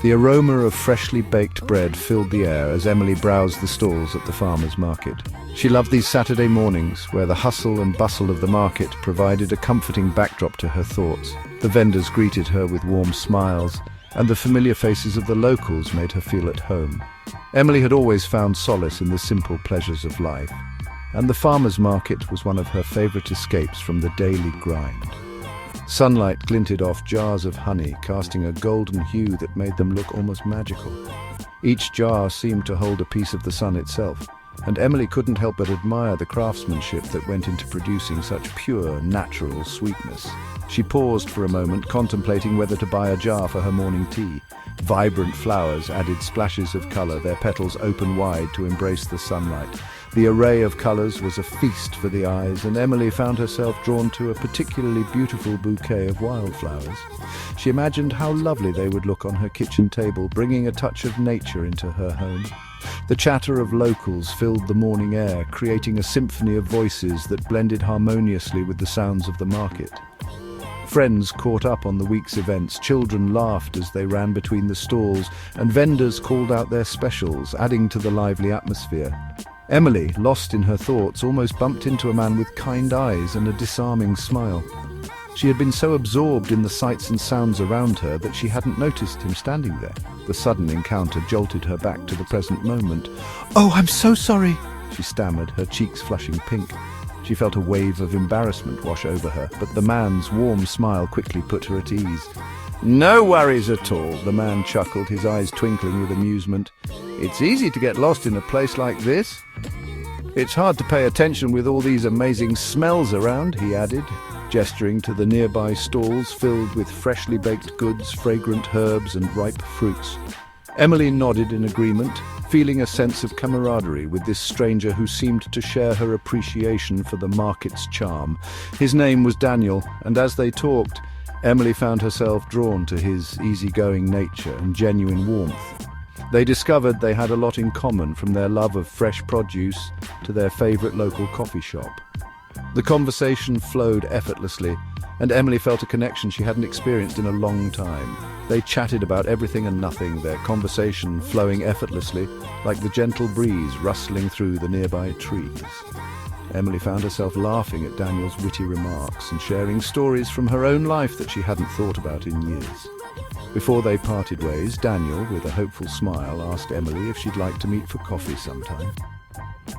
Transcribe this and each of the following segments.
The aroma of freshly baked bread filled the air as Emily browsed the stalls at the farmer's market. She loved these Saturday mornings, where the hustle and bustle of the market provided a comforting backdrop to her thoughts. The vendors greeted her with warm smiles, and the familiar faces of the locals made her feel at home. Emily had always found solace in the simple pleasures of life, and the farmer's market was one of her favorite escapes from the daily grind. Sunlight glinted off jars of honey, casting a golden hue that made them look almost magical. Each jar seemed to hold a piece of the sun itself, and Emily couldn't help but admire the craftsmanship that went into producing such pure, natural sweetness. She paused for a moment, contemplating whether to buy a jar for her morning tea. Vibrant flowers added splashes of color, their petals open wide to embrace the sunlight. The array of colors was a feast for the eyes, and Emily found herself drawn to a particularly beautiful bouquet of wildflowers. She imagined how lovely they would look on her kitchen table, bringing a touch of nature into her home. The chatter of locals filled the morning air, creating a symphony of voices that blended harmoniously with the sounds of the market. Friends caught up on the week's events, children laughed as they ran between the stalls, and vendors called out their specials, adding to the lively atmosphere. Emily, lost in her thoughts, almost bumped into a man with kind eyes and a disarming smile. She had been so absorbed in the sights and sounds around her that she hadn't noticed him standing there. The sudden encounter jolted her back to the present moment. "Oh, I'm so sorry," she stammered, her cheeks flushing pink. She felt a wave of embarrassment wash over her, but the man's warm smile quickly put her at ease. "No worries at all," the man chuckled, his eyes twinkling with amusement. "It's easy to get lost in a place like this. It's hard to pay attention with all these amazing smells around," he added, gesturing to the nearby stalls filled with freshly baked goods, fragrant herbs and ripe fruits. Emily nodded in agreement, feeling a sense of camaraderie with this stranger who seemed to share her appreciation for the market's charm. His name was Daniel, and as they talked, Emily found herself drawn to his easygoing nature and genuine warmth. They discovered they had a lot in common, from their love of fresh produce to their favorite local coffee shop. The conversation flowed effortlessly, and Emily felt a connection she hadn't experienced in a long time. They chatted about everything and nothing, their conversation flowing effortlessly, like the gentle breeze rustling through the nearby trees. Emily found herself laughing at Daniel's witty remarks and sharing stories from her own life that she hadn't thought about in years. Before they parted ways, Daniel, with a hopeful smile, asked Emily if she'd like to meet for coffee sometime.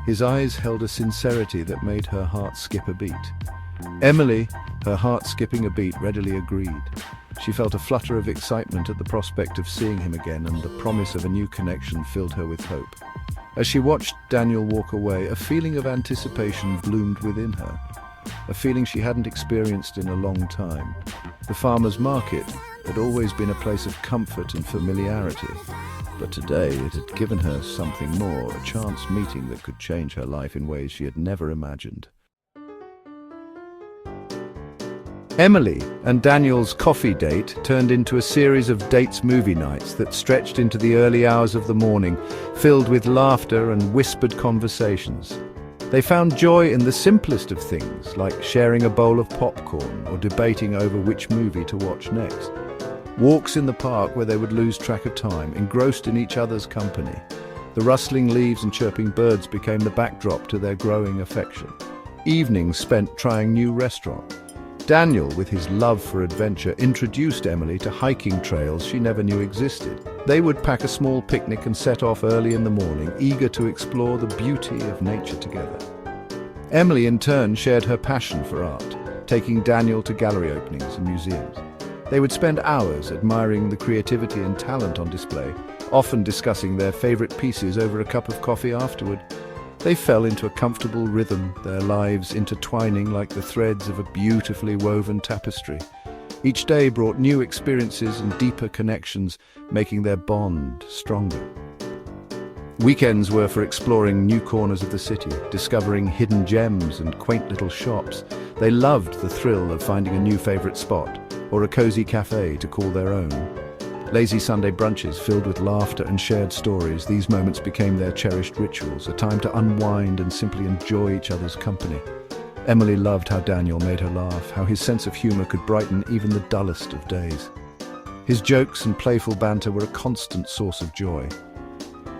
His eyes held a sincerity that made her heart skip a beat. Emily, her heart skipping a beat, readily agreed. She felt a flutter of excitement at the prospect of seeing him again, and the promise of a new connection filled her with hope. As she watched Daniel walk away, a feeling of anticipation bloomed within her, a feeling she hadn't experienced in a long time. The farmer's market had always been a place of comfort and familiarity, but today it had given her something more, a chance meeting that could change her life in ways she had never imagined. Emily and Daniel's coffee date turned into a series of dates movie nights that stretched into the early hours of the morning, filled with laughter and whispered conversations. They found joy in the simplest of things, like sharing a bowl of popcorn or debating over which movie to watch next. Walks in the park where they would lose track of time, engrossed in each other's company. The rustling leaves and chirping birds became the backdrop to their growing affection. Evenings spent trying new restaurants. Daniel, with his love for adventure, introduced Emily to hiking trails she never knew existed. They would pack a small picnic and set off early in the morning, eager to explore the beauty of nature together. Emily, in turn, shared her passion for art, taking Daniel to gallery openings and museums. They would spend hours admiring the creativity and talent on display, often discussing their favorite pieces over a cup of coffee afterward. They fell into a comfortable rhythm, their lives intertwining like the threads of a beautifully woven tapestry. Each day brought new experiences and deeper connections, making their bond stronger. Weekends were for exploring new corners of the city, discovering hidden gems and quaint little shops. They loved the thrill of finding a new favorite spot, or a cozy cafe to call their own. Lazy Sunday brunches filled with laughter and shared stories, these moments became their cherished rituals, a time to unwind and simply enjoy each other's company. Emily loved how Daniel made her laugh, how his sense of humor could brighten even the dullest of days. His jokes and playful banter were a constant source of joy.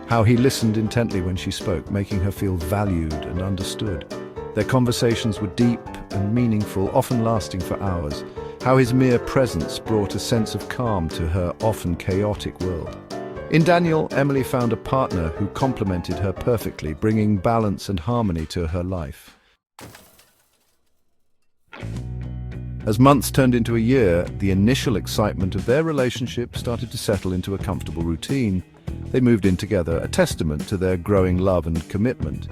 How he listened intently when she spoke, making her feel valued and understood. Their conversations were deep and meaningful, often lasting for hours. How his mere presence brought a sense of calm to her often chaotic world. In Daniel, Emily found a partner who complemented her perfectly, bringing balance and harmony to her life. As months turned into a year, the initial excitement of their relationship started to settle into a comfortable routine. They moved in together, a testament to their growing love and commitment.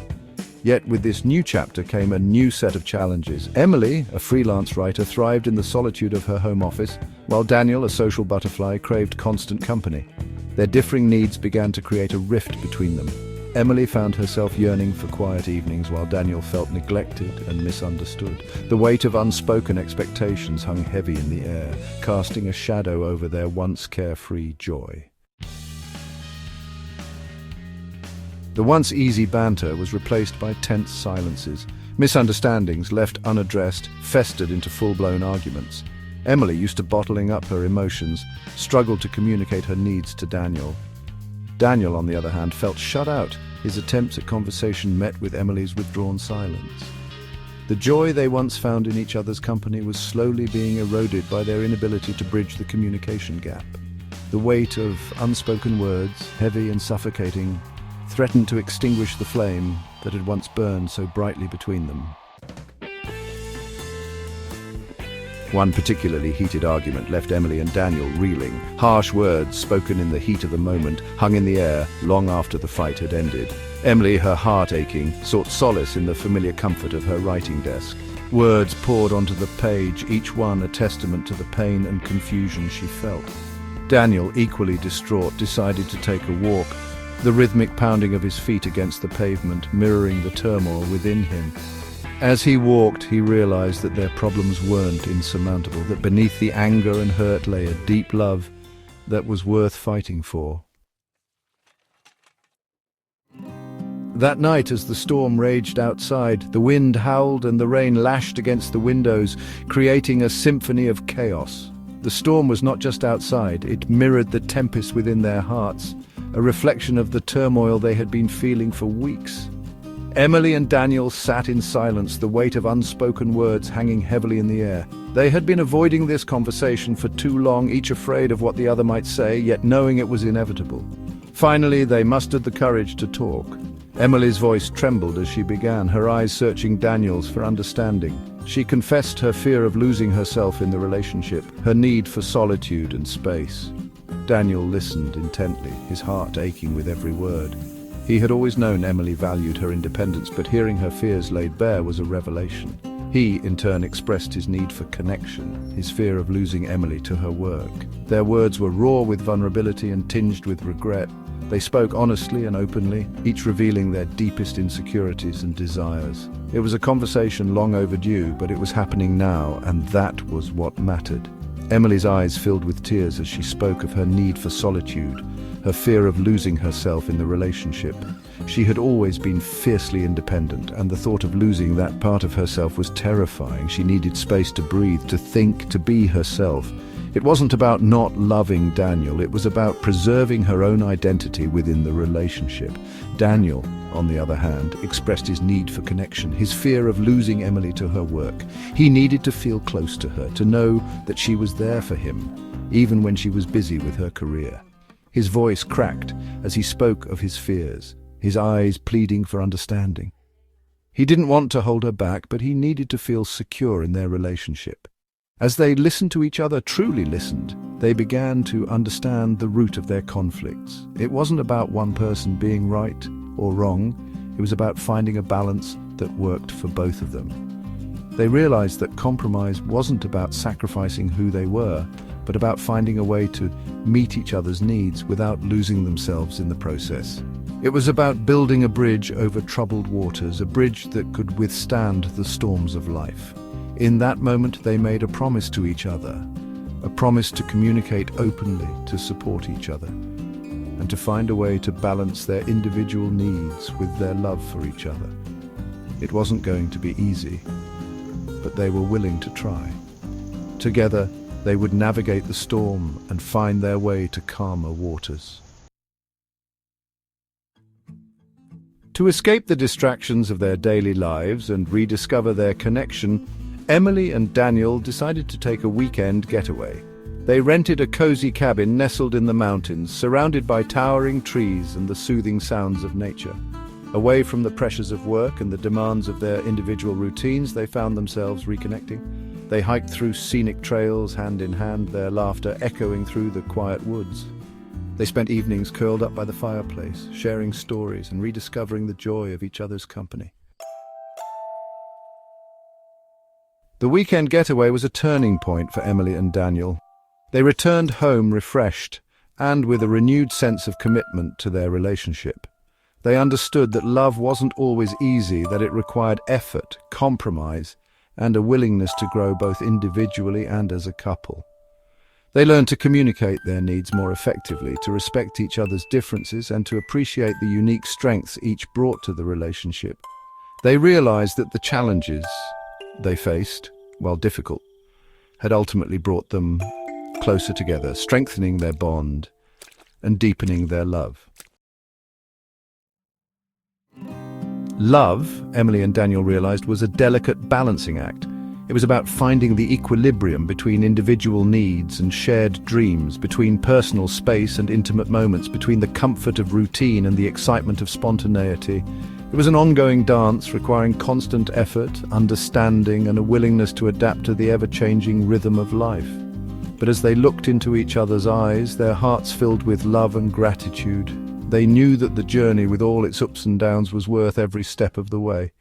Yet with this new chapter came a new set of challenges. Emily, a freelance writer, thrived in the solitude of her home office, while Daniel, a social butterfly, craved constant company. Their differing needs began to create a rift between them. Emily found herself yearning for quiet evenings, while Daniel felt neglected and misunderstood. The weight of unspoken expectations hung heavy in the air, casting a shadow over their once carefree joy. The once easy banter was replaced by tense silences. Misunderstandings, left unaddressed, festered into full-blown arguments. Emily, used to bottling up her emotions, struggled to communicate her needs to Daniel. Daniel, on the other hand, felt shut out. His attempts at conversation met with Emily's withdrawn silence. The joy they once found in each other's company was slowly being eroded by their inability to bridge the communication gap. The weight of unspoken words, heavy and suffocating, threatened to extinguish the flame that had once burned so brightly between them. One particularly heated argument left Emily and Daniel reeling. Harsh words, spoken in the heat of the moment, hung in the air long after the fight had ended. Emily, her heart aching, sought solace in the familiar comfort of her writing desk. Words poured onto the page, each one a testament to the pain and confusion she felt. Daniel, equally distraught, decided to take a walk, the rhythmic pounding of his feet against the pavement mirroring the turmoil within him. As he walked, he realized that their problems weren't insurmountable, that beneath the anger and hurt lay a deep love that was worth fighting for. That night, as the storm raged outside, the wind howled and the rain lashed against the windows, creating a symphony of chaos. The storm was not just outside, it mirrored the tempest within their hearts, a reflection of the turmoil they had been feeling for weeks. Emily and Daniel sat in silence, the weight of unspoken words hanging heavily in the air. They had been avoiding this conversation for too long, each afraid of what the other might say, yet knowing it was inevitable. Finally, they mustered the courage to talk. Emily's voice trembled as she began, her eyes searching Daniel's for understanding. She confessed her fear of losing herself in the relationship, her need for solitude and space. Daniel listened intently, his heart aching with every word. He had always known Emily valued her independence, but hearing her fears laid bare was a revelation. He, in turn, expressed his need for connection, his fear of losing Emily to her work. Their words were raw with vulnerability and tinged with regret. They spoke honestly and openly, each revealing their deepest insecurities and desires. It was a conversation long overdue, but it was happening now, and that was what mattered. Emily's eyes filled with tears as she spoke of her need for solitude, her fear of losing herself in the relationship. She had always been fiercely independent, and the thought of losing that part of herself was terrifying. She needed space to breathe, to think, to be herself. It wasn't about not loving Daniel, it was about preserving her own identity within the relationship. Daniel, on the other hand, expressed his need for connection, his fear of losing Emily to her work. He needed to feel close to her, to know that she was there for him, even when she was busy with her career. His voice cracked as he spoke of his fears, his eyes pleading for understanding. He didn't want to hold her back, but he needed to feel secure in their relationship. As they listened to each other, truly listened, they began to understand the root of their conflicts. It wasn't about one person being right or wrong, it was about finding a balance that worked for both of them. They realized that compromise wasn't about sacrificing who they were, but about finding a way to meet each other's needs without losing themselves in the process. It was about building a bridge over troubled waters, a bridge that could withstand the storms of life. In that moment, they made a promise to each other, a promise to communicate openly, to support each other, and to find a way to balance their individual needs with their love for each other. It wasn't going to be easy, but they were willing to try. Together, they would navigate the storm and find their way to calmer waters. To escape the distractions of their daily lives and rediscover their connection, Emily and Daniel decided to take a weekend getaway. They rented a cozy cabin nestled in the mountains, surrounded by towering trees and the soothing sounds of nature. Away from the pressures of work and the demands of their individual routines, they found themselves reconnecting. They hiked through scenic trails hand in hand, their laughter echoing through the quiet woods. They spent evenings curled up by the fireplace, sharing stories and rediscovering the joy of each other's company. The weekend getaway was a turning point for Emily and Daniel. They returned home refreshed and with a renewed sense of commitment to their relationship. They understood that love wasn't always easy, that it required effort, compromise, and a willingness to grow both individually and as a couple. They learned to communicate their needs more effectively, to respect each other's differences, and to appreciate the unique strengths each brought to the relationship. They realized that the challenges they faced, while difficult, had ultimately brought them closer together, strengthening their bond and deepening their love. Love, Emily and Daniel realized, was a delicate balancing act. It was about finding the equilibrium between individual needs and shared dreams, between personal space and intimate moments, between the comfort of routine and the excitement of spontaneity. It was an ongoing dance requiring constant effort, understanding, and a willingness to adapt to the ever-changing rhythm of life. But as they looked into each other's eyes, their hearts filled with love and gratitude, they knew that the journey, with all its ups and downs, was worth every step of the way.